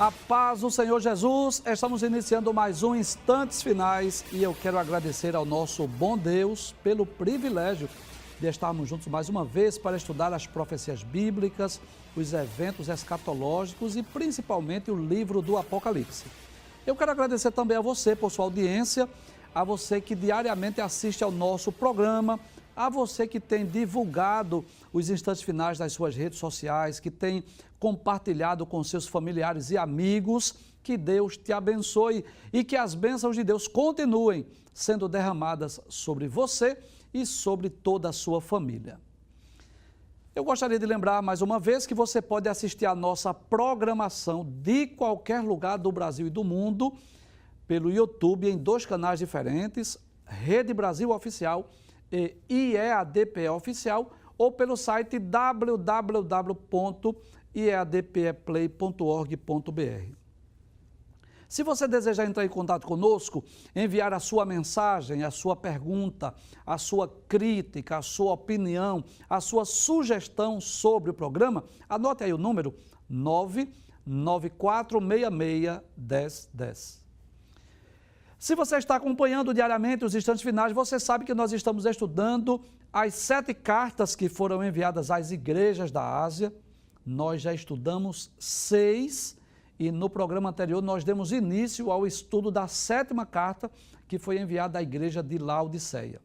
A paz do Senhor Jesus, estamos iniciando mais um Instantes Finais e eu quero agradecer ao nosso bom Deus pelo privilégio de estarmos juntos mais uma vez para estudar as profecias bíblicas, os eventos escatológicos e principalmente o livro do Apocalipse. Eu quero agradecer também a você por sua audiência, a você que diariamente assiste ao nosso programa, a você que tem divulgado os Instantes Finais nas suas redes sociais, que tem compartilhado com seus familiares e amigos. Que Deus te abençoe e que as bênçãos de Deus continuem sendo derramadas sobre você e sobre toda a sua família. Eu gostaria de lembrar mais uma vez que você pode assistir a nossa programação de qualquer lugar do Brasil e do mundo pelo YouTube em dois canais diferentes, Rede Brasil Oficial e IEADPE Oficial, ou pelo site www.iadpeplay.org.br. Se você desejar entrar em contato conosco, enviar a sua mensagem, a sua pergunta, a sua crítica, a sua opinião, a sua sugestão sobre o programa, anote aí o número 994661010. Se você está acompanhando diariamente os Instantes Finais, você sabe que nós estamos estudando as 7 cartas que foram enviadas às igrejas da Ásia. Nós já estudamos 6 e no programa anterior nós demos início ao estudo da 7ª carta que foi enviada à igreja de Laodiceia.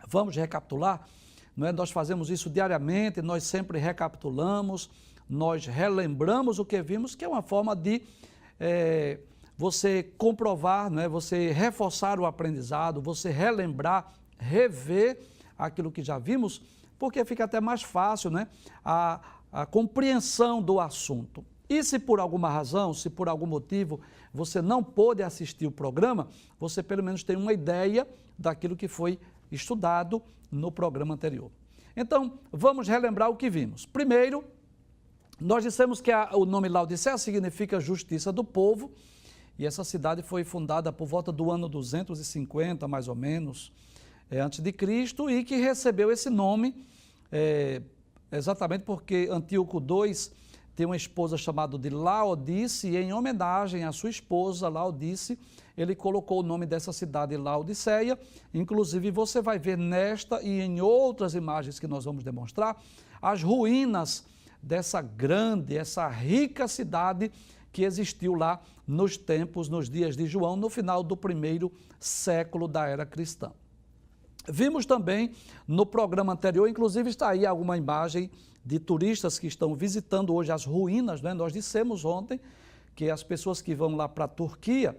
Vamos recapitular? Não é? Nós fazemos isso diariamente, nós sempre recapitulamos, nós relembramos o que vimos, que é uma forma de você comprovar, não é? Você reforçar o aprendizado, você relembrar, rever aquilo que já vimos, porque fica até mais fácil, né? A compreensão do assunto. E se por alguma razão, se por algum motivo você não pôde assistir o programa, você pelo menos tem uma ideia daquilo que foi estudado no programa anterior. Então, vamos relembrar o que vimos. Primeiro, nós dissemos que o nome Laodiceia significa justiça do povo, e essa cidade foi fundada por volta do ano 250, mais ou menos, antes de Cristo, e que recebeu esse nome exatamente porque Antíoco II tem uma esposa chamada de Laodice, e em homenagem à sua esposa, Laodice, ele colocou o nome dessa cidade Laodiceia. Inclusive, você vai ver nesta e em outras imagens que nós vamos demonstrar, as ruínas dessa grande, essa rica cidade que existiu lá nos tempos, nos dias de João, no final do 1º século da era cristã. Vimos também no programa anterior, inclusive está aí alguma imagem de turistas que estão visitando hoje as ruínas, né? Nós dissemos ontem que as pessoas que vão lá para a Turquia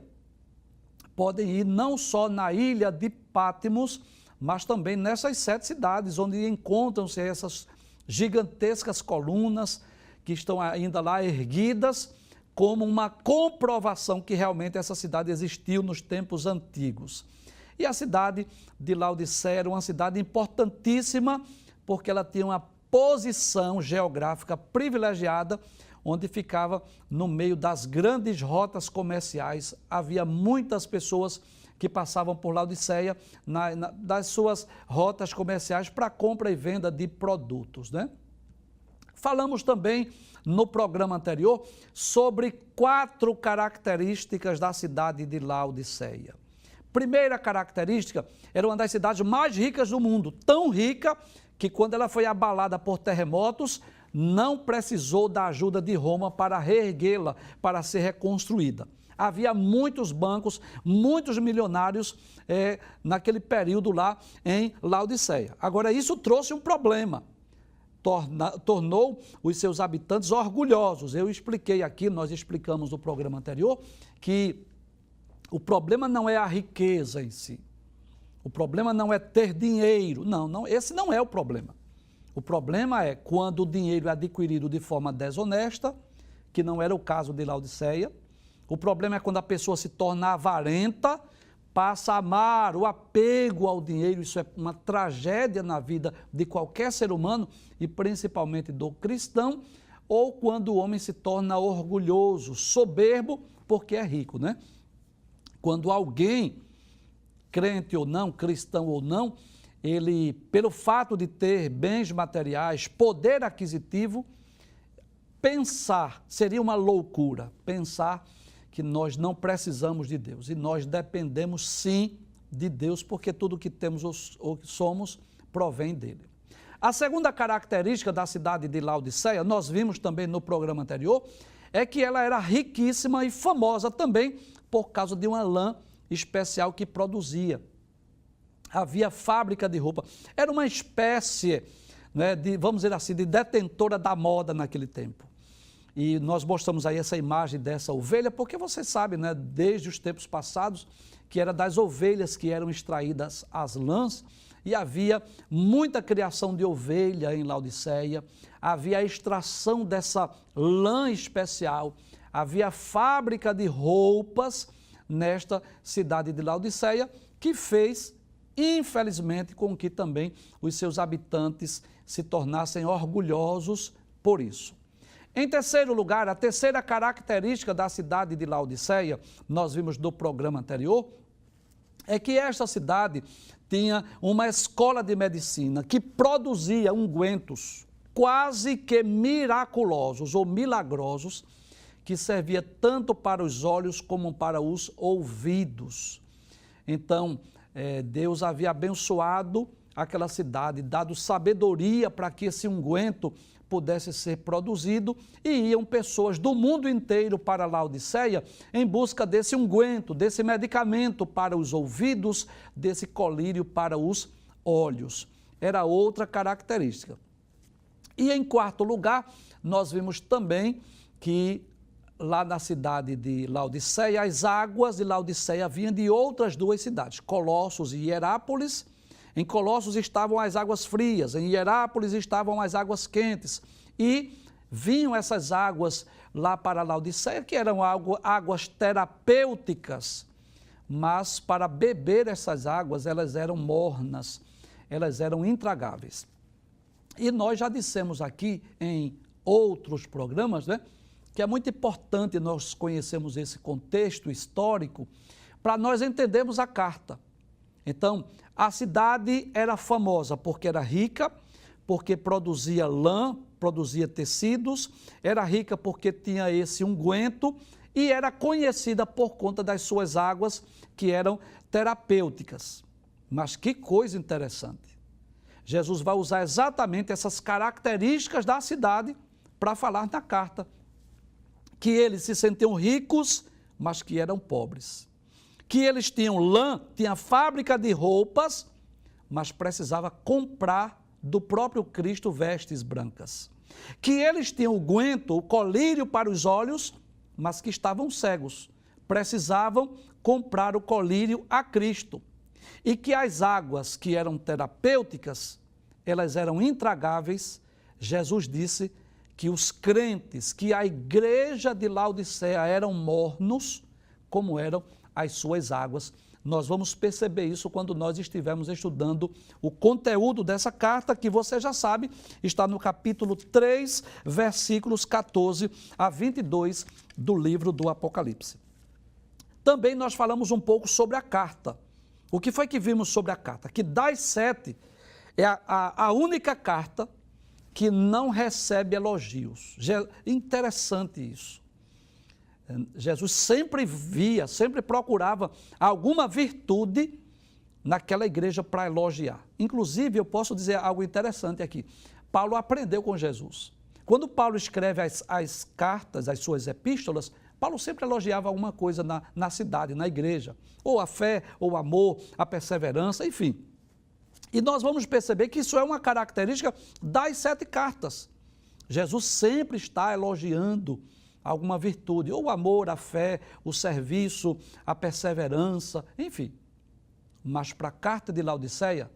podem ir não só na ilha de Patmos, mas também nessas 7 cidades onde encontram-se essas gigantescas colunas que estão ainda lá erguidas, como uma comprovação que realmente essa cidade existiu nos tempos antigos. E a cidade de Laodiceia era uma cidade importantíssima, porque ela tinha uma posição geográfica privilegiada, onde ficava no meio das grandes rotas comerciais. Havia muitas pessoas que passavam por Laodiceia das suas rotas comerciais para compra e venda de produtos, né? Falamos também no programa anterior sobre 4 características da cidade de Laodiceia. Primeira característica, era uma das cidades mais ricas do mundo, tão rica que quando ela foi abalada por terremotos, não precisou da ajuda de Roma para reerguê-la, para ser reconstruída. Havia muitos bancos, muitos milionários naquele período lá em Laodiceia. Agora, isso trouxe um problema. Tornou os seus habitantes orgulhosos. Eu expliquei aqui, nós explicamos no programa anterior, que o problema não é a riqueza em si. O problema não é ter dinheiro. Não, esse não é o problema. O problema é quando o dinheiro é adquirido de forma desonesta, que não era o caso de Laodiceia. O problema é quando a pessoa se torna avarenta, passa a amar, o apego ao dinheiro. Isso é uma tragédia na vida de qualquer ser humano e principalmente do cristão. Ou quando o homem se torna orgulhoso, soberbo, porque é rico, né? Quando alguém, crente ou não, cristão ou não, ele, pelo fato de ter bens materiais, poder aquisitivo, pensar, seria uma loucura, pensar que nós não precisamos de Deus. E nós dependemos sim de Deus, porque tudo que temos ou que somos provém dele. A segunda característica da cidade de Laodiceia, nós vimos também no programa anterior, é que ela era riquíssima e famosa também por causa de uma lã especial que produzia. Havia fábrica de roupa. Era uma espécie, né, de, vamos dizer assim, de detentora da moda naquele tempo. E nós mostramos aí essa imagem dessa ovelha, porque você sabe, né, desde os tempos passados, que era das ovelhas que eram extraídas as lãs, e havia muita criação de ovelha em Laodiceia, havia a extração dessa lã especial, havia fábrica de roupas nesta cidade de Laodiceia, que fez, infelizmente, com que também os seus habitantes se tornassem orgulhosos por isso. Em terceiro lugar, a terceira característica da cidade de Laodiceia, nós vimos no programa anterior, é que esta cidade tinha uma escola de medicina que produzia ungüentos quase que miraculosos ou milagrosos, que servia tanto para os olhos como para os ouvidos. Então, Deus havia abençoado aquela cidade, dado sabedoria para que esse unguento pudesse ser produzido, e iam pessoas do mundo inteiro para Laodiceia em busca desse unguento, desse medicamento para os ouvidos, desse colírio para os olhos. Era outra característica. E em quarto lugar, nós vimos também que lá na cidade de Laodiceia, as águas de Laodiceia vinham de outras duas cidades, Colossos e Hierápolis. Em Colossos estavam as águas frias, em Hierápolis estavam as águas quentes. E vinham essas águas lá para Laodiceia, que eram águas terapêuticas, mas para beber essas águas, elas eram mornas, elas eram intragáveis. E nós já dissemos aqui em outros programas, né, que é muito importante nós conhecermos esse contexto histórico para nós entendermos a carta. Então, a cidade era famosa porque era rica, porque produzia lã, produzia tecidos, era rica porque tinha esse unguento e era conhecida por conta das suas águas que eram terapêuticas. Mas que coisa interessante! Jesus vai usar exatamente essas características da cidade para falar na carta, que eles se sentiam ricos, mas que eram pobres. Que eles tinham lã, tinha fábrica de roupas, mas precisava comprar do próprio Cristo vestes brancas. Que eles tinham o unguento, o colírio para os olhos, mas que estavam cegos. Precisavam comprar o colírio a Cristo. E que as águas que eram terapêuticas, elas eram intragáveis. Jesus disse que os crentes, que a igreja de Laodiceia eram mornos, como eram as suas águas. Nós vamos perceber isso quando nós estivermos estudando o conteúdo dessa carta, que você já sabe, está no capítulo 3, versículos 14 a 22 do livro do Apocalipse. Também nós falamos um pouco sobre a carta. O que foi que vimos sobre a carta? Que das 7 é a única carta que não recebe elogios. Interessante isso. Jesus sempre via, sempre procurava alguma virtude naquela igreja para elogiar. Inclusive, eu posso dizer algo interessante aqui. Paulo aprendeu com Jesus. Quando Paulo escreve as cartas, as suas epístolas, Paulo sempre elogiava alguma coisa na cidade, na igreja. Ou a fé, ou o amor, a perseverança, enfim. E nós vamos perceber que isso é uma característica das 7 cartas. Jesus sempre está elogiando alguma virtude, ou o amor, a fé, o serviço, a perseverança, enfim. Mas para a carta de Laodiceia,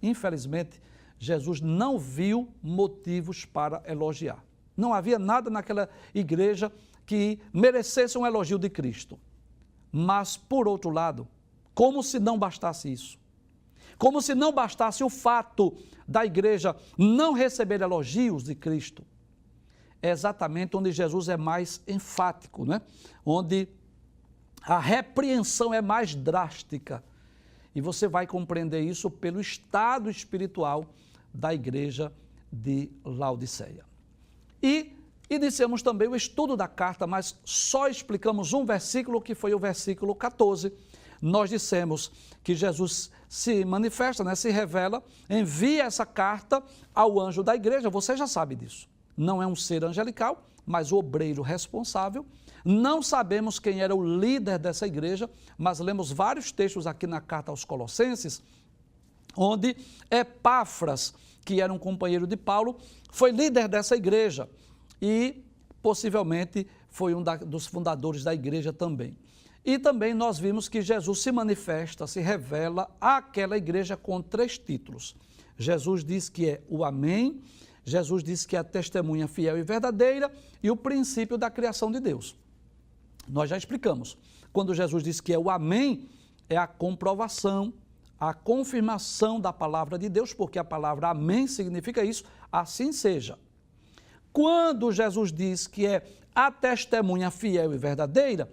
infelizmente, Jesus não viu motivos para elogiar. Não havia nada naquela igreja que merecesse um elogio de Cristo. Mas, por outro lado, como se não bastasse isso, como se não bastasse o fato da igreja não receber elogios de Cristo, é exatamente onde Jesus é mais enfático, né? Onde a repreensão é mais drástica. E você vai compreender isso pelo estado espiritual da igreja de Laodiceia. E Iniciamos também o estudo da carta, mas só explicamos um versículo, que foi o versículo 14. Nós dissemos que Jesus se manifesta, né, se revela, envia essa carta ao anjo da igreja, você já sabe disso. Não é um ser angelical, mas o obreiro responsável. Não sabemos quem era o líder dessa igreja, mas lemos vários textos aqui na carta aos Colossenses, onde Epáfras, que era um companheiro de Paulo, foi líder dessa igreja e possivelmente foi um dos fundadores da igreja também. E também nós vimos que Jesus se manifesta, se revela àquela igreja com 3 títulos. Jesus diz que é o Amém, Jesus diz que é a testemunha fiel e verdadeira e o princípio da criação de Deus. Nós já explicamos. Quando Jesus diz que é o Amém, é a comprovação, a confirmação da palavra de Deus, porque a palavra Amém significa isso, assim seja. Quando Jesus diz que é a testemunha fiel e verdadeira,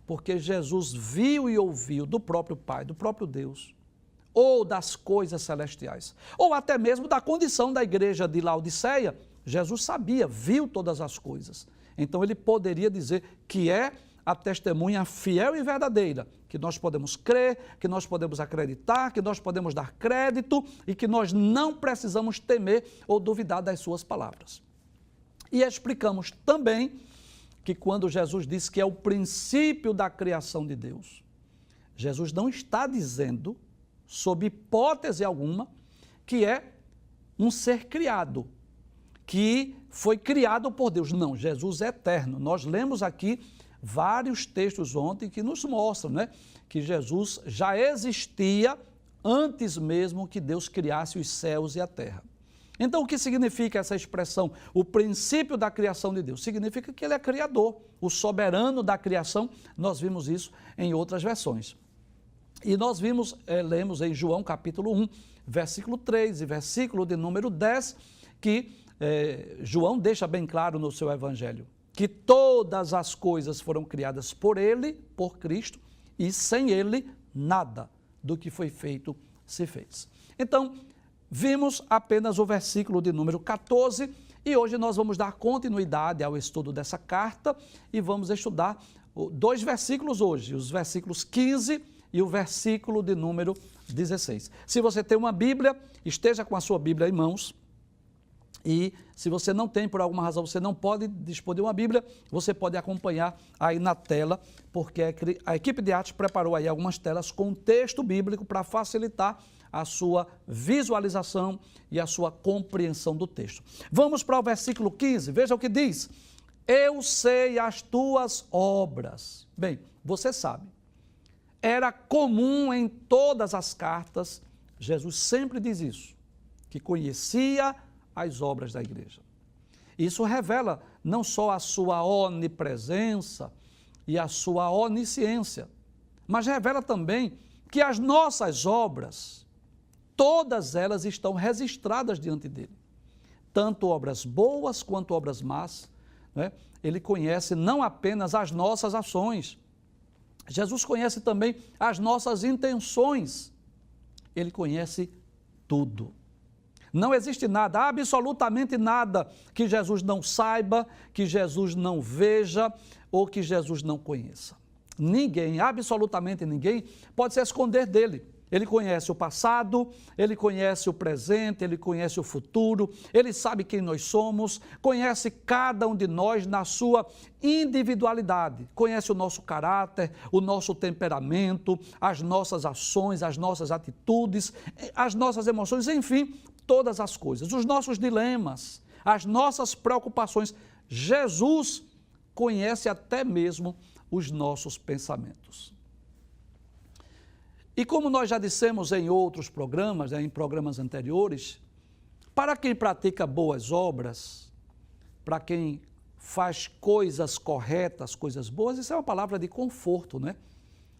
porque Jesus viu e ouviu do próprio Pai, do próprio Deus, ou das coisas celestiais, ou até mesmo da condição da igreja de Laodiceia, Jesus sabia, viu todas as coisas. Então ele poderia dizer que é a testemunha fiel e verdadeira, que nós podemos crer, que nós podemos acreditar, que nós podemos dar crédito e que nós não precisamos temer ou duvidar das suas palavras. E explicamos também que quando Jesus diz que é o princípio da criação de Deus, Jesus não está dizendo, sob hipótese alguma, que é um ser criado, que foi criado por Deus. Não, Jesus é eterno. Nós lemos aqui vários textos ontem que nos mostram, né, que Jesus já existia antes mesmo que Deus criasse os céus e a terra. Então, o que significa essa expressão, o princípio da criação de Deus? Significa que ele é criador, o soberano da criação. Nós vimos isso em outras versões. E nós lemos em João capítulo 1, versículo 3 e versículo de número 10, que João deixa bem claro no seu evangelho, que todas as coisas foram criadas por ele, por Cristo, e sem ele nada do que foi feito se fez. Então, vimos apenas o versículo de número 14 e hoje nós vamos dar continuidade ao estudo dessa carta e vamos estudar 2 versículos hoje, os versículos 15 e o versículo de número 16. Se você tem uma Bíblia, esteja com a sua Bíblia em mãos. E se você não tem, por alguma razão, você não pode dispor de uma Bíblia, você pode acompanhar aí na tela, porque a equipe de arte preparou aí algumas telas com texto bíblico para facilitar a sua visualização e a sua compreensão do texto. Vamos para o versículo 15, veja o que diz. Eu sei as tuas obras. Bem, você sabe, era comum em todas as cartas, Jesus sempre diz isso, que conhecia as obras da igreja. Isso revela não só a sua onipresença e a sua onisciência, mas revela também que as nossas obras, todas elas estão registradas diante dele. Tanto obras boas quanto obras más, né? Ele conhece não apenas as nossas ações, Jesus conhece também as nossas intenções, ele conhece tudo. Não existe nada, absolutamente nada, que Jesus não saiba, que Jesus não veja ou que Jesus não conheça. Ninguém, absolutamente ninguém, pode se esconder dele. Ele conhece o passado, ele conhece o presente, ele conhece o futuro, ele sabe quem nós somos, conhece cada um de nós na sua individualidade, conhece o nosso caráter, o nosso temperamento, as nossas ações, as nossas atitudes, as nossas emoções, enfim, todas as coisas, os nossos dilemas, as nossas preocupações. Jesus conhece até mesmo os nossos pensamentos. E como nós já dissemos em outros programas, em programas anteriores, para quem pratica boas obras, para quem faz coisas corretas, coisas boas, isso é uma palavra de conforto, né?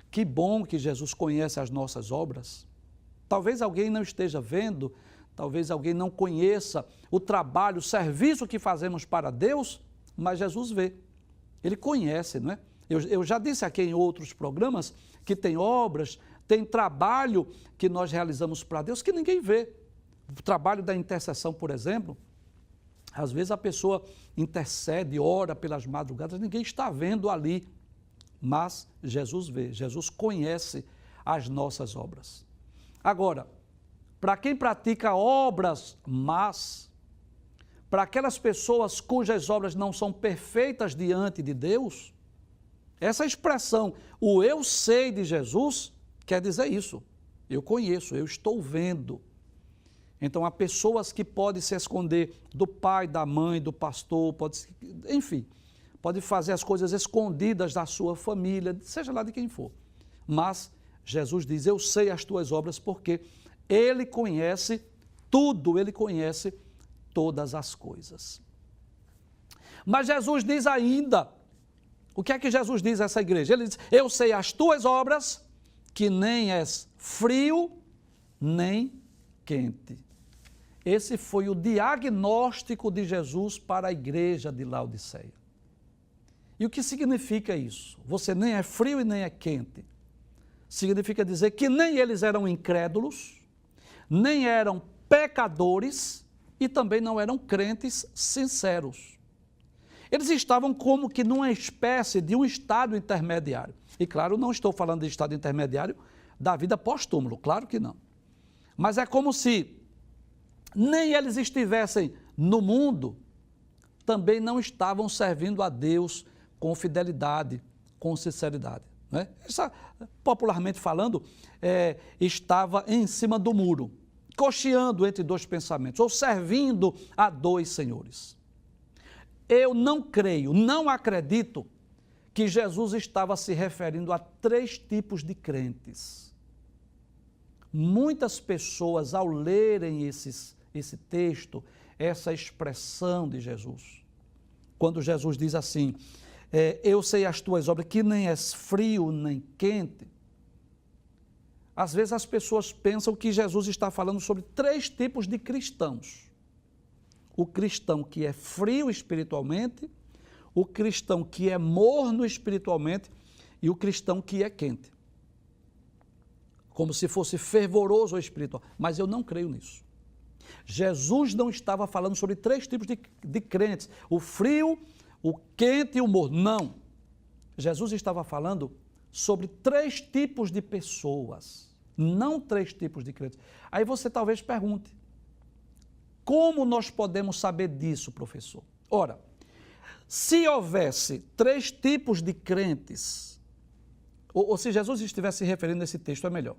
Que bom que Jesus conhece as nossas obras. Talvez alguém não esteja vendo, talvez alguém não conheça o trabalho, o serviço que fazemos para Deus, mas Jesus vê. Ele conhece, não é? Eu já disse aqui em outros programas que tem obras, tem trabalho que nós realizamos para Deus que ninguém vê. O trabalho da intercessão, por exemplo, Às vezes a pessoa intercede, ora pelas madrugadas, ninguém está vendo ali, mas Jesus vê, Jesus conhece as nossas obras. Agora, para quem pratica obras más, para aquelas pessoas cujas obras não são perfeitas diante de Deus, essa expressão, o eu sei de Jesus, quer dizer isso. Eu conheço, eu estou vendo. Então, há pessoas que podem se esconder do pai, da mãe, do pastor, enfim, pode fazer as coisas escondidas da sua família, seja lá de quem for. Mas Jesus diz, eu sei as tuas obras, porque Ele conhece tudo, Ele conhece todas as coisas. Mas Jesus diz ainda, o que é que Jesus diz a essa igreja? Ele diz, eu sei as tuas obras, que nem és frio, nem quente. Esse foi o diagnóstico de Jesus para a igreja de Laodiceia. E o que significa isso? Você nem é frio e nem é quente. Significa dizer que nem eles eram incrédulos, nem eram pecadores e também não eram crentes sinceros. Eles estavam como que numa espécie de um estado intermediário. E claro, não estou falando de estado intermediário da vida pós-túmulo, claro que não. Mas é como se nem eles estivessem no mundo, também não estavam servindo a Deus com fidelidade, com sinceridade. Né? Essa, popularmente falando, estava em cima do muro, cocheando entre dois pensamentos, ou servindo a dois senhores. Eu não creio, não acredito que Jesus estava se referindo a 3 tipos de crentes. Muitas pessoas, ao lerem esse texto, essa expressão de Jesus, quando Jesus diz assim, eu sei as tuas obras, que nem és frio nem quente, às vezes as pessoas pensam que Jesus está falando sobre 3 tipos de cristãos. O cristão que é frio espiritualmente, o cristão que é morno espiritualmente e o cristão que é quente. Como se fosse fervoroso ou espiritual. Mas eu não creio nisso. Jesus não estava falando sobre 3 tipos de crentes, o frio, o quente e o morno. Não. Jesus estava falando sobre 3 tipos de pessoas, não 3 tipos de crentes. Aí você talvez pergunte, como nós podemos saber disso, professor? Ora, se houvesse 3 tipos de crentes, ou se Jesus estivesse se referindo a esse texto, é melhor.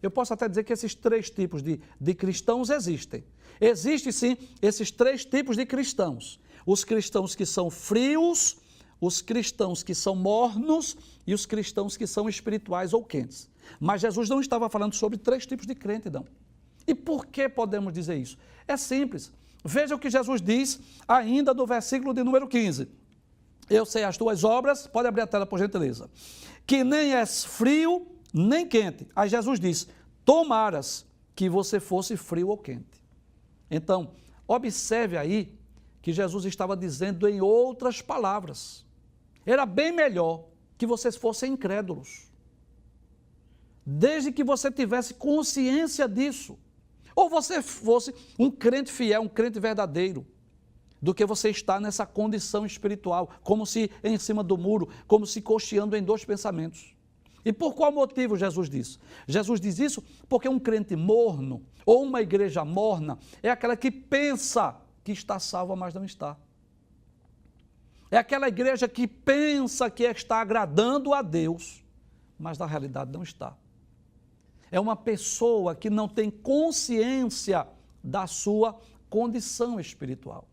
Eu posso até dizer que esses 3 tipos de cristãos existem. Existem, sim, esses 3 tipos de cristãos. Os cristãos que são frios, os cristãos que são mornos e os cristãos que são espirituais ou quentes. Mas Jesus não estava falando sobre 3 tipos de crente, não. E por que podemos dizer isso? É simples. Veja o que Jesus diz ainda no versículo de número 15. Eu sei as tuas obras, pode abrir a tela por gentileza, que nem és frio nem quente. Aí Jesus diz, tomaras que você fosse frio ou quente. Então, observe aí que Jesus estava dizendo em outras palavras. Era bem melhor que vocês fossem incrédulos, desde que você tivesse consciência disso. Ou você fosse um crente fiel, um crente verdadeiro, do que você estar nessa condição espiritual, como se em cima do muro, como se cocheando em 2 pensamentos. E por qual motivo Jesus diz? Jesus diz isso porque um crente morno, ou uma igreja morna, é aquela que pensa que está salva, mas não está. É aquela igreja que pensa que está agradando a Deus, mas na realidade não está. É uma pessoa que não tem consciência da sua condição espiritual.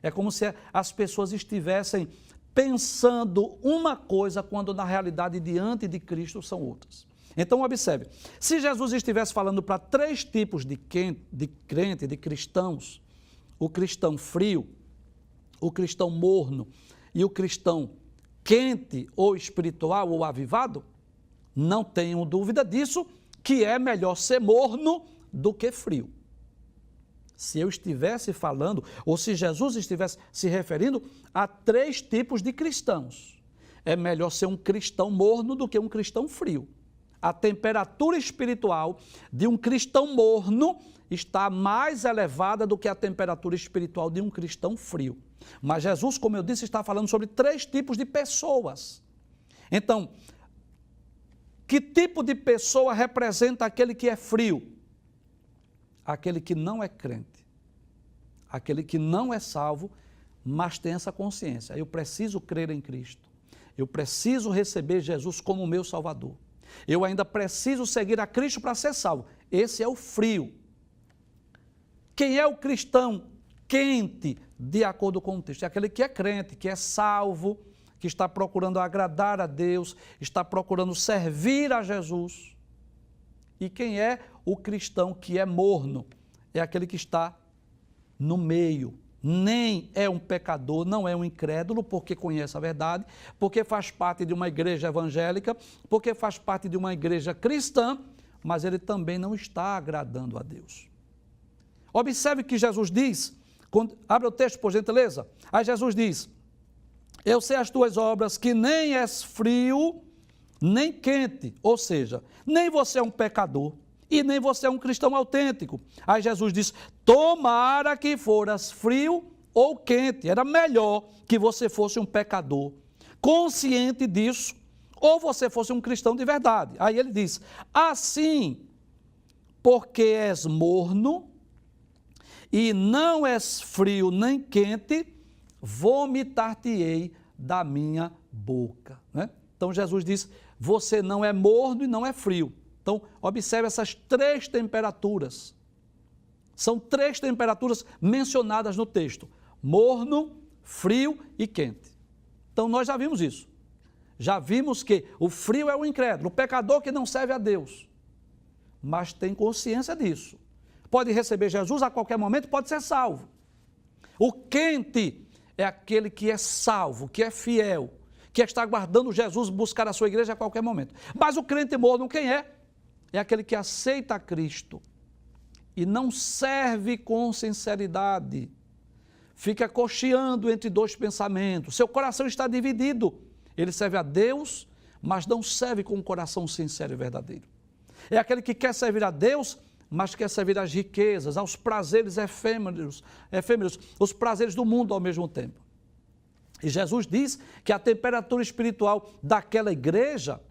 É como se as pessoas estivessem pensando uma coisa, quando na realidade diante de Cristo são outras. Então observe, se Jesus estivesse falando para 3 tipos de crente, de cristãos, o cristão frio, o cristão morno e o cristão quente ou espiritual ou avivado, não tenham dúvida disso, que é melhor ser morno do que frio. Se eu estivesse falando, ou se Jesus estivesse se referindo a 3 tipos de cristãos, é melhor ser um cristão morno do que um cristão frio. a temperatura espiritual de um cristão morno está mais elevada do que a temperatura espiritual de um cristão frio. Mas Jesus, como eu disse, está falando sobre 3 tipos de pessoas. Então, que tipo de pessoa representa aquele que é frio? Aquele que não é crente, aquele que não é salvo, mas tem essa consciência. Eu preciso crer em Cristo, eu preciso receber Jesus como meu Salvador, eu ainda preciso seguir a Cristo para ser salvo. Esse é o frio. Quem é o cristão quente, de acordo com o texto? É aquele que é crente, que é salvo, que está procurando agradar a Deus, está procurando servir a Jesus. E quem é o cristão que é morno? É aquele que está no meio. Nem é um pecador, não é um incrédulo, porque conhece a verdade, porque faz parte de uma igreja evangélica, porque faz parte de uma igreja cristã, mas ele também não está agradando a Deus. Observe que Jesus diz, abre o texto por gentileza, aí Jesus diz: eu sei as tuas obras, que nem és frio, nem quente, ou seja, nem você é um pecador e nem você é um cristão autêntico. Aí Jesus diz: tomara que foras frio ou quente, era melhor que você fosse um pecador, consciente disso, ou você fosse um cristão de verdade. Aí ele diz: assim, porque és morno e não és frio nem quente, vomitar-te-ei da minha boca. Né? Então Jesus diz: você não é morno e não é frio. Então observe essas 3 temperaturas. São 3 temperaturas mencionadas no texto: morno, frio e quente. Então nós já vimos isso. Já vimos que o frio é o incrédulo, o pecador que não serve a Deus, mas tem consciência disso. Pode receber Jesus a qualquer momento, pode ser salvo. O quente é aquele que é salvo, que é fiel, que está aguardando Jesus buscar a sua igreja a qualquer momento. Mas o crente morno, quem é? É aquele que aceita a Cristo e não serve com sinceridade. Fica cocheando entre 2 pensamentos. Seu coração está dividido. Ele serve a Deus, mas não serve com um coração sincero e verdadeiro. É aquele que quer servir a Deus, mas quer servir às riquezas, aos prazeres efêmeros, os prazeres do mundo ao mesmo tempo. E Jesus diz que a temperatura espiritual daquela igreja,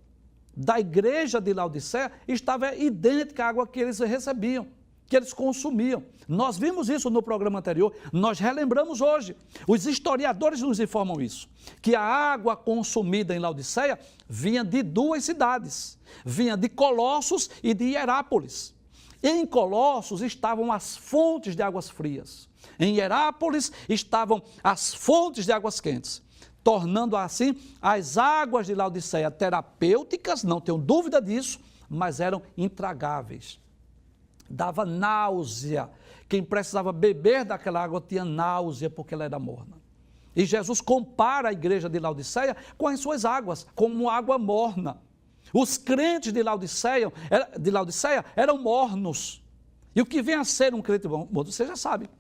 da igreja de Laodiceia, estava idêntica à água que eles recebiam, que eles consumiam. Nós vimos isso no programa anterior, nós relembramos hoje. Os historiadores nos informam isso, que a água consumida em Laodiceia vinha de 2 cidades, vinha de Colossos e de Hierápolis. Em Colossos estavam as fontes de águas frias. Em Hierápolis estavam as fontes de águas quentes, tornando assim as águas de Laodiceia terapêuticas, não tenho dúvida disso, mas eram intragáveis. Dava náusea. Quem precisava beber daquela água tinha náusea porque ela era morna. E Jesus compara a igreja de Laodiceia com as suas águas, como água morna. Os crentes de Laodiceia eram mornos. E o que vem a ser um crente morno, você já sabe.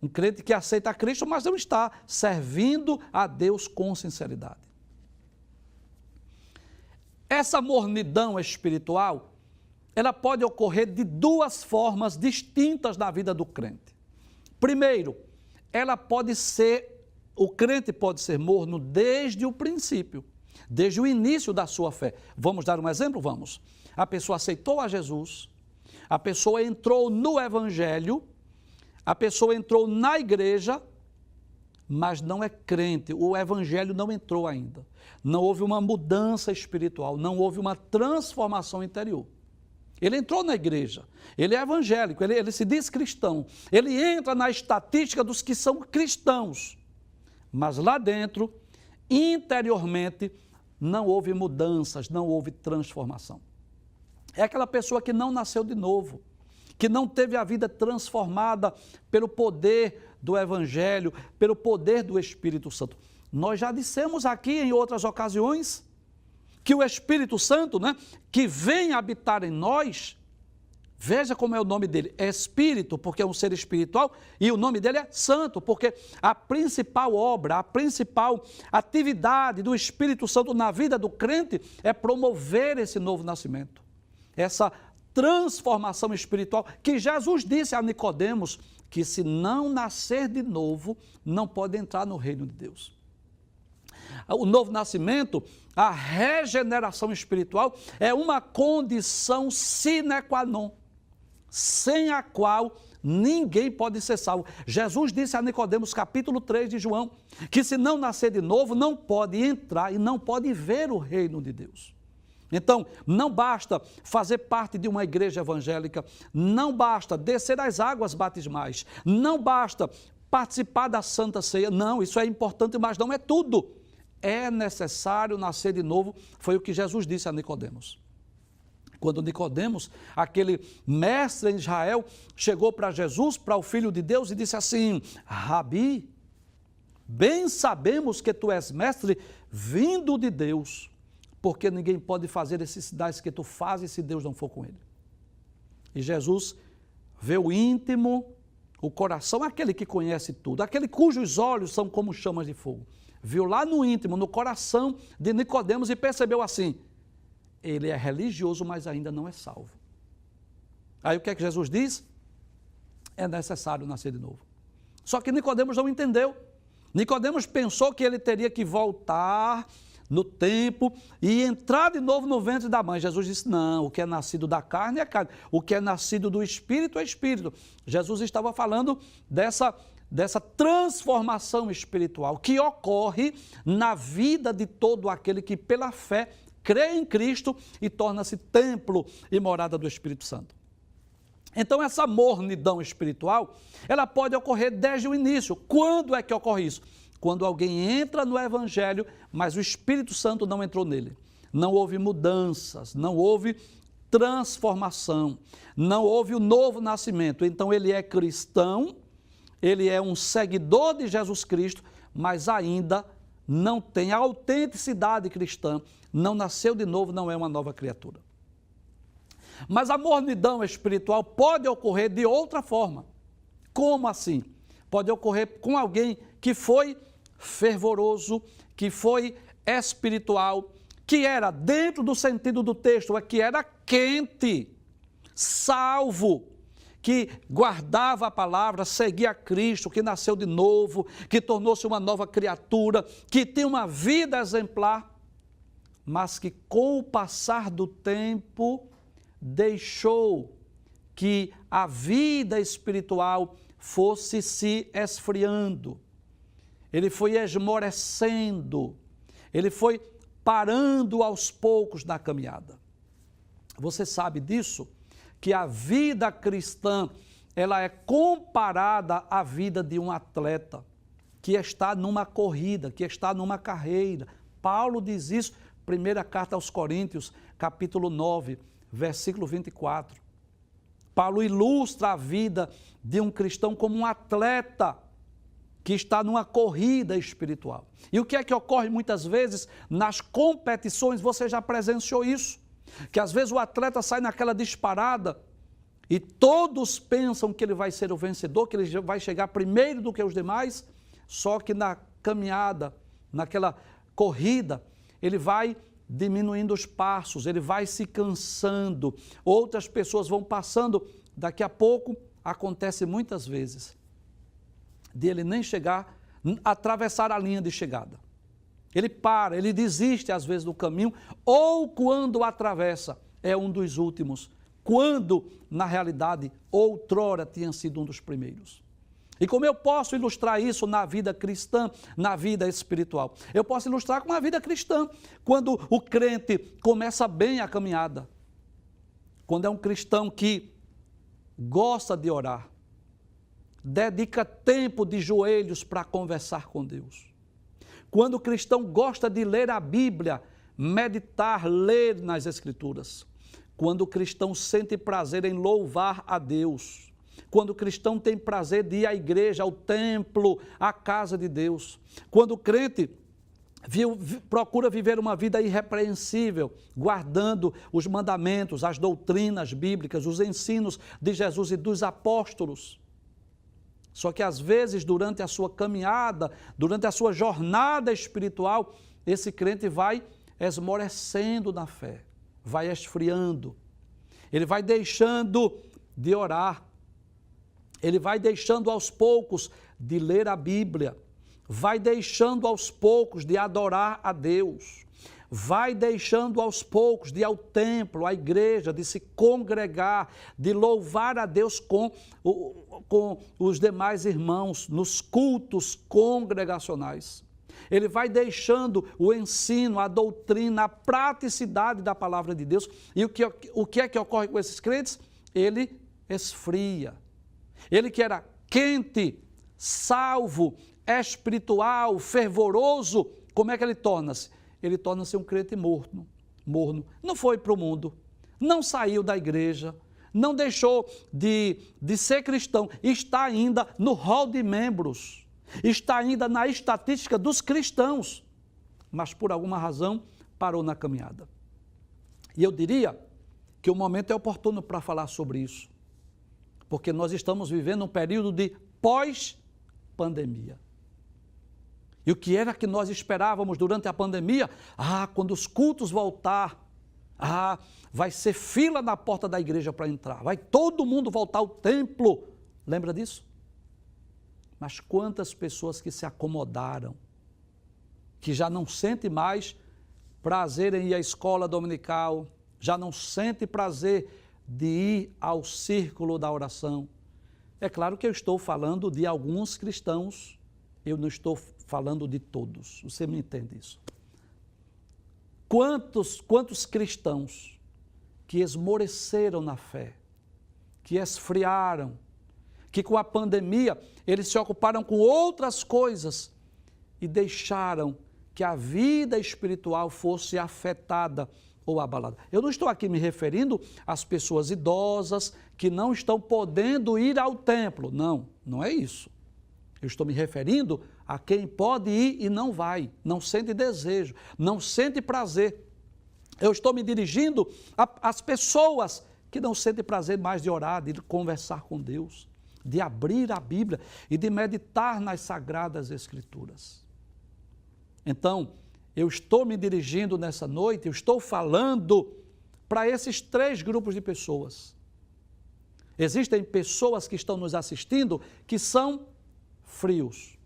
Um crente que aceita a Cristo, mas não está servindo a Deus com sinceridade. Essa mornidão espiritual, ela pode ocorrer de 2 formas distintas na vida do crente. Primeiro, o crente pode ser morno desde o princípio, desde o início da sua fé. Vamos dar um exemplo? Vamos. A pessoa aceitou a Jesus, a pessoa entrou no Evangelho, a pessoa entrou na igreja, mas não é crente, o Evangelho não entrou ainda. Não houve uma mudança espiritual, não houve uma transformação interior. Ele entrou na igreja, ele é evangélico, ele se diz cristão, ele entra na estatística dos que são cristãos, mas lá dentro, interiormente, não houve mudanças, não houve transformação. É aquela pessoa que não nasceu de novo, que não teve a vida transformada pelo poder do Evangelho, pelo poder do Espírito Santo. Nós já dissemos aqui em outras ocasiões que o Espírito Santo, que vem habitar em nós, Veja como é o nome dele, é Espírito, porque é um ser espiritual, e o nome dele é Santo, porque a principal obra, a principal atividade do Espírito Santo na vida do crente é promover esse novo nascimento, essa transformação espiritual, que Jesus disse a Nicodemos, que se não nascer de novo, não pode entrar no reino de Deus. O novo nascimento, a regeneração espiritual, é uma condição sine qua non, sem a qual ninguém pode ser salvo. Jesus disse a Nicodemos, capítulo 3 de João, que se não nascer de novo, não pode entrar e não pode ver o reino de Deus. Então, não basta fazer parte de uma igreja evangélica, não basta descer as águas batismais, não basta participar da Santa Ceia, não, isso é importante, mas não é tudo. É necessário nascer de novo, foi o que Jesus disse a Nicodemos. Quando Nicodemos, aquele mestre em Israel, chegou para Jesus, para o Filho de Deus, e disse assim: Rabi, bem sabemos que tu és mestre vindo de Deus, porque ninguém pode fazer esses sinais que tu fazes se Deus não for com ele. E Jesus vê o íntimo, o coração, aquele que conhece tudo, aquele cujos olhos são como chamas de fogo. Viu lá no íntimo, no coração de Nicodemos e percebeu assim: ele é religioso, mas ainda não é salvo. Aí o que é que Jesus diz? É necessário nascer de novo. Só que Nicodemos não entendeu. Nicodemos pensou que ele teria que voltar no tempo e entrar de novo no ventre da mãe. Jesus disse: não, o que é nascido da carne é carne, o que é nascido do Espírito é Espírito. Jesus estava falando dessa transformação espiritual que ocorre na vida de todo aquele que pela fé crê em Cristo e torna-se templo e morada do Espírito Santo. Então essa mornidão espiritual, ela pode ocorrer desde o início. Quando é que ocorre isso? Quando alguém entra no Evangelho, mas o Espírito Santo não entrou nele. Não houve mudanças, não houve transformação, não houve o novo nascimento. Então ele é cristão, ele é um seguidor de Jesus Cristo, mas ainda não tem a autenticidade cristã, não nasceu de novo, não é uma nova criatura. Mas a mornidão espiritual pode ocorrer de outra forma. Como assim? Pode ocorrer com alguém que foi fervoroso, que foi espiritual, que era, dentro do sentido do texto, é que era quente, salvo, que guardava a palavra, seguia Cristo, que nasceu de novo, que tornou-se uma nova criatura, que tem uma vida exemplar, mas que com o passar do tempo deixou que a vida espiritual fosse se esfriando. Ele foi esmorecendo, ele foi parando aos poucos na caminhada. Você sabe disso? Que a vida cristã, ela é comparada à vida de um atleta que está numa corrida, que está numa carreira. Paulo diz isso, primeira carta aos Coríntios, capítulo 9, versículo 24. Paulo ilustra a vida de um cristão como um atleta que está numa corrida espiritual. E o que é que ocorre muitas vezes nas competições? Você já presenciou isso? Que às vezes o atleta sai naquela disparada e todos pensam que ele vai ser o vencedor, que ele vai chegar primeiro do que os demais, só que na caminhada, naquela corrida, ele vai diminuindo os passos, ele vai se cansando, outras pessoas vão passando, daqui a pouco acontece muitas vezes de ele nem chegar, atravessar a linha de chegada. Ele para, ele desiste às vezes do caminho, ou quando atravessa, é um dos últimos, quando na realidade outrora tinha sido um dos primeiros. E como eu posso ilustrar isso na vida cristã, na vida espiritual? Eu posso ilustrar com a vida cristã, quando o crente começa bem a caminhada, quando é um cristão que gosta de orar, dedica tempo de joelhos para conversar com Deus. Quando o cristão gosta de ler a Bíblia, meditar, ler nas Escrituras. Quando o cristão sente prazer em louvar a Deus. Quando o cristão tem prazer de ir à igreja, ao templo, à casa de Deus. Quando o crente procura viver uma vida irrepreensível, guardando os mandamentos, as doutrinas bíblicas, os ensinos de Jesus e dos apóstolos. Só que às vezes, durante a sua caminhada, durante a sua jornada espiritual, esse crente vai esmorecendo na fé, vai esfriando. Ele vai deixando de orar, ele vai deixando aos poucos de ler a Bíblia, vai deixando aos poucos de adorar a Deus, vai deixando aos poucos de ir ao templo, à igreja, de se congregar, de louvar a Deus com os demais irmãos, nos cultos congregacionais. Ele vai deixando o ensino, a doutrina, a praticidade da palavra de Deus. E o que é que ocorre com esses crentes? Ele esfria. Ele que era quente, salvo, espiritual, fervoroso, como é que ele torna-se? Ele torna-se um crente morno. Não foi para o mundo, não saiu da igreja, não deixou de ser cristão, está ainda no hall de membros, está ainda na estatística dos cristãos, mas por alguma razão parou na caminhada. E eu diria que o momento é oportuno para falar sobre isso, porque nós estamos vivendo um período de pós-pandemia. E o que era que nós esperávamos durante a pandemia? Quando os cultos voltar, vai ser fila na porta da igreja para entrar, vai todo mundo voltar ao templo. Lembra disso? Mas quantas pessoas que se acomodaram, que já não sentem mais prazer em ir à escola dominical, já não sentem prazer de ir ao círculo da oração. É claro que eu estou falando de alguns cristãos, eu não estou falando de todos, você me entende isso? Quantos cristãos que esmoreceram na fé, que esfriaram, que com a pandemia eles se ocuparam com outras coisas e deixaram que a vida espiritual fosse afetada ou abalada. Eu não estou aqui me referindo às pessoas idosas que não estão podendo ir ao templo, não é isso. Eu estou me referindo a quem pode ir e não vai, não sente desejo, não sente prazer. Eu estou me dirigindo às pessoas que não sentem prazer mais de orar, de conversar com Deus, de abrir a Bíblia e de meditar nas Sagradas Escrituras. Então, eu estou me dirigindo nessa noite, eu estou falando para esses 3 grupos de pessoas. Existem pessoas que estão nos assistindo que são frios,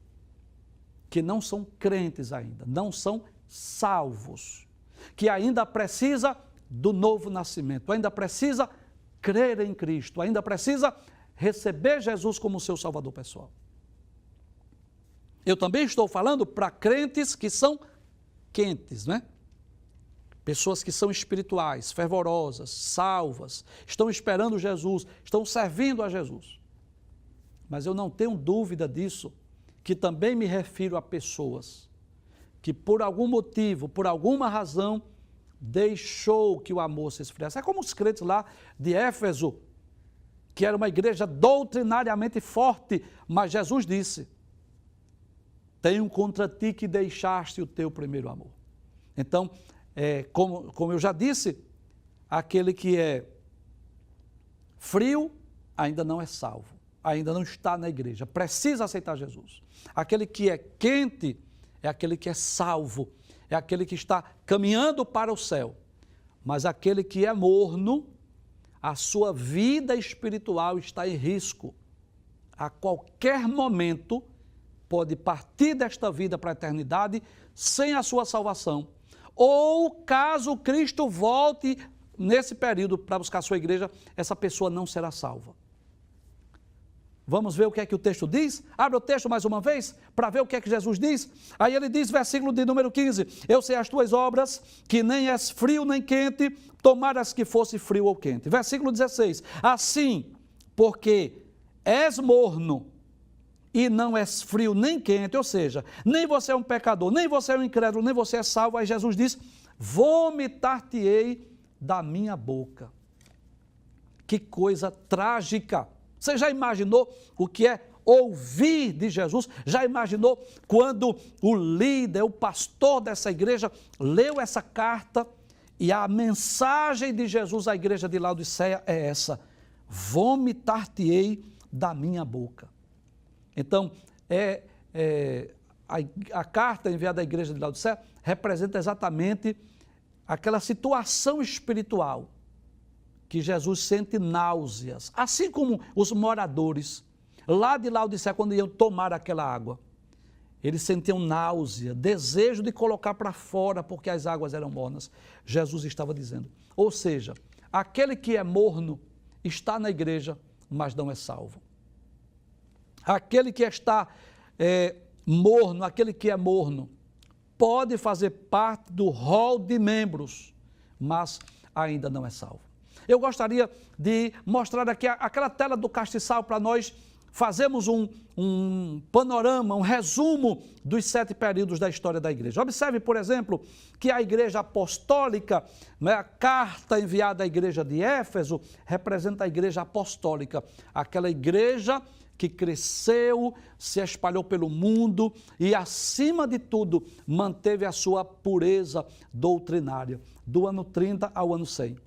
que não são crentes ainda, não são salvos, que ainda precisa do novo nascimento, ainda precisa crer em Cristo, ainda precisa receber Jesus como seu Salvador pessoal. Eu também estou falando para crentes que são quentes, né? Pessoas que são espirituais, fervorosas, salvas, estão esperando Jesus, estão servindo a Jesus. Mas eu não tenho dúvida disso, que também me refiro a pessoas que por algum motivo, por alguma razão, deixou que o amor se esfriasse. É como os crentes lá de Éfeso, que era uma igreja doutrinariamente forte, mas Jesus disse: tenho contra ti que deixaste o teu primeiro amor. Então, como eu já disse, aquele que é frio ainda não é salvo, ainda não está na igreja, precisa aceitar Jesus. Aquele que é quente é aquele que é salvo, é aquele que está caminhando para o céu. Mas aquele que é morno, a sua vida espiritual está em risco. A qualquer momento pode partir desta vida para a eternidade sem a sua salvação. Ou, caso Cristo volte nesse período para buscar a sua igreja, essa pessoa não será salva. Vamos ver o que é que o texto diz? Abre o texto mais uma vez, para ver o que é que Jesus diz. Aí ele diz, versículo de número 15, eu sei as tuas obras, que nem és frio nem quente, tomaras que fosse frio ou quente. Versículo 16, assim, porque és morno e não és frio nem quente, ou seja, nem você é um pecador, nem você é um incrédulo, nem você é salvo, aí Jesus diz, vomitar-te-ei da minha boca. Que coisa trágica! Você já imaginou o que é ouvir de Jesus. Já imaginou quando o líder, o pastor dessa igreja leu essa carta e a mensagem de Jesus à igreja de Laodiceia é essa: vomitar-te-ei da minha boca. Então, a carta enviada à igreja de Laodiceia representa exatamente aquela situação espiritual que Jesus sente náuseas, assim como os moradores lá de Laodiceia, quando iam tomar aquela água, eles sentiam náusea, desejo de colocar para fora, porque as águas eram mornas. Jesus estava dizendo, ou seja, aquele que é morno está na igreja, mas não é salvo. Aquele que está morno, aquele que é morno, pode fazer parte do rol de membros, mas ainda não é salvo. Eu gostaria de mostrar aqui aquela tela do castiçal para nós fazermos um panorama, um resumo dos 7 períodos da história da igreja. Observe, por exemplo, que a igreja apostólica, a carta enviada à igreja de Éfeso, representa a igreja apostólica, aquela igreja que cresceu, se espalhou pelo mundo e, acima de tudo, manteve a sua pureza doutrinária, do ano 30 ao ano 100.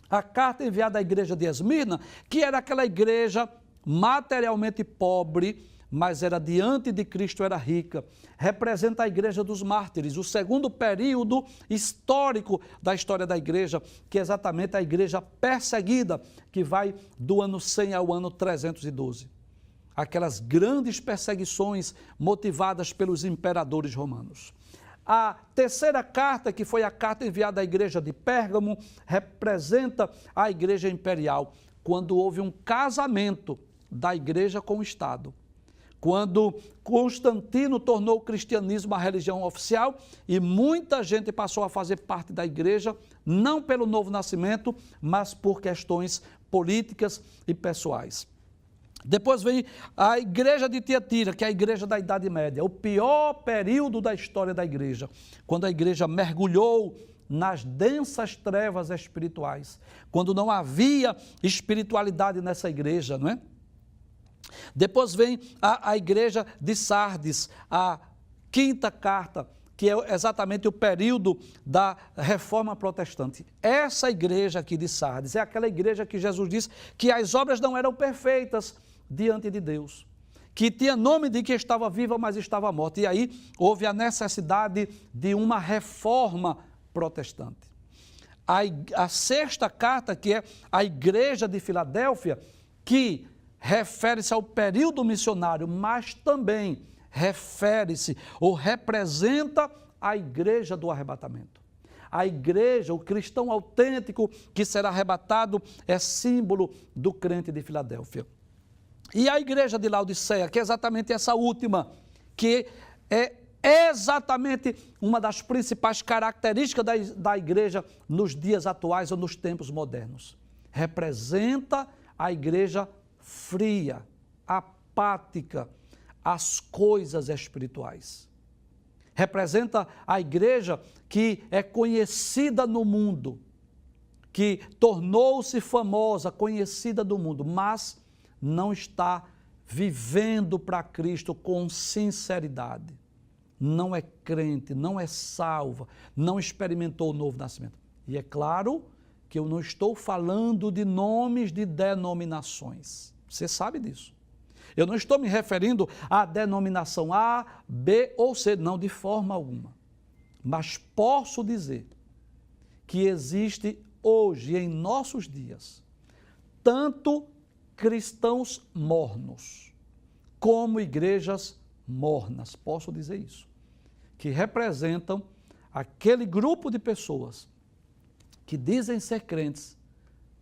A carta enviada à igreja de Esmirna, que era aquela igreja materialmente pobre, mas era diante de Cristo, era rica, representa a igreja dos mártires, o segundo período histórico da história da igreja, que é exatamente a igreja perseguida, que vai do ano 100 ao ano 312. Aquelas grandes perseguições motivadas pelos imperadores romanos. A terceira carta, que foi a carta enviada à igreja de Pérgamo, representa a igreja imperial, quando houve um casamento da igreja com o Estado. Quando Constantino tornou o cristianismo a religião oficial e muita gente passou a fazer parte da igreja, não pelo novo nascimento, mas por questões políticas e pessoais. Depois vem a igreja de Tiatira, que é a igreja da Idade Média, o pior período da história da igreja, quando a igreja mergulhou nas densas trevas espirituais, quando não havia espiritualidade nessa igreja, não é? Depois vem a igreja de Sardes, a quinta carta, que é exatamente o período da reforma protestante. Essa igreja aqui de Sardes é aquela igreja que Jesus disse que as obras não eram perfeitas diante de Deus, que tinha nome de que estava viva, mas estava morta. E aí houve a necessidade de uma reforma protestante. A sexta carta, que é a igreja de Filadélfia, que refere-se ao período missionário, mas também refere-se ou representa a igreja do arrebatamento. A igreja, o cristão autêntico que será arrebatado, é símbolo do crente de Filadélfia. E a igreja de Laodiceia, que é exatamente essa última, que é exatamente uma das principais características da igreja nos dias atuais ou nos tempos modernos. Representa a igreja fria, apática às coisas espirituais. Representa a igreja que é conhecida no mundo, que tornou-se famosa, conhecida do mundo, mas não está vivendo para Cristo com sinceridade. Não é crente, não é salva, não experimentou o novo nascimento. E é claro que eu não estou falando de nomes de denominações. Você sabe disso. Eu não estou me referindo à denominação A, B ou C, não, de forma alguma. Mas posso dizer que existe hoje, em nossos dias, tanto cristãos mornos, como igrejas mornas, posso dizer isso, que representam aquele grupo de pessoas que dizem ser crentes,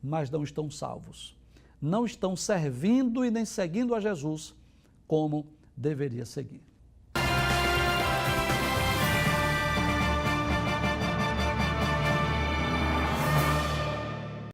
mas não estão salvos, não estão servindo e nem seguindo a Jesus como deveria seguir.